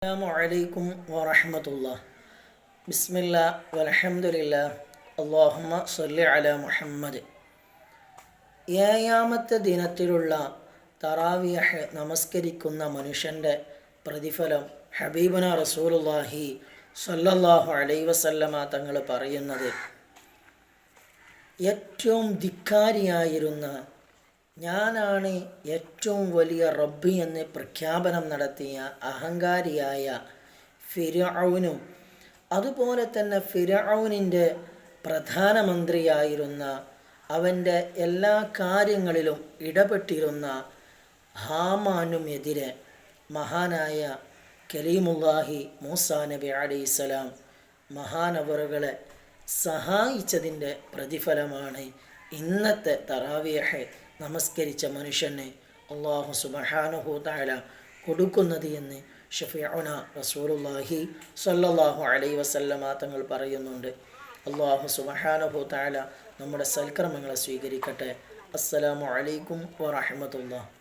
അസ്സലാമു അലൈക്കും വറഹ്മത്തുള്ളാഹി. ബിസ്മില്ലാ വൽഹംദുലില്ലാ അല്ലാഹുമ്മ സ്വല്ലി അലാ മുഹമ്മദ്. ഏഴാമത്തെ ദിനത്തിലുള്ള തറാവിയഹ് നമസ്കരിക്കുന്ന മനുഷ്യൻ്റെ പ്രതിഫലം ഹബീബുന റസൂലുള്ളാഹി സ്വല്ലല്ലാഹു അലൈഹി വസല്ലമ തങ്ങൾ പറയുന്നത്, ഏറ്റവും ധിക്കാരിയായിരുന്ന ഞാനാണ് ഏറ്റവും വലിയ റബ്ബ് എന്ന് പ്രഖ്യാപനം നടത്തിയ അഹങ്കാരിയായ ഫിർഔനും അതുപോലെ തന്നെ ഫിർഔനിൻ്റെ പ്രധാനമന്ത്രിയായിരുന്ന അവൻ്റെ എല്ലാ കാര്യങ്ങളിലും ഇടപെട്ടിരുന്ന ഹാമാനുമെതിരെ മഹാനായ കലീമുല്ലാഹി മൂസാ നബി അലൈഹിസ്സലാം മഹാനവറുകളെ സഹായിച്ചതിൻ്റെ പ്രതിഫലമാണ് ഇന്നത്തെ തറാവിയഹ് നമസ്കരിച്ച മനുഷ്യന് അല്ലാഹു സുബ്ഹാനഹു തആല കൊടുക്കുന്നത് എന്ന് ഷഫീഉന റസൂലുള്ളാഹി സ്വല്ലല്ലാഹു അലൈഹി വസല്ലമ തങ്ങൾ പറയുന്നുണ്ട്. അല്ലാഹു സുബ്ഹാനഹു തആല നമ്മുടെ സൽക്കർമ്മങ്ങളെ സ്വീകരിക്കട്ടെ. അസ്സലാമു അലൈക്കും വറഹ്മത്തുള്ളാഹി.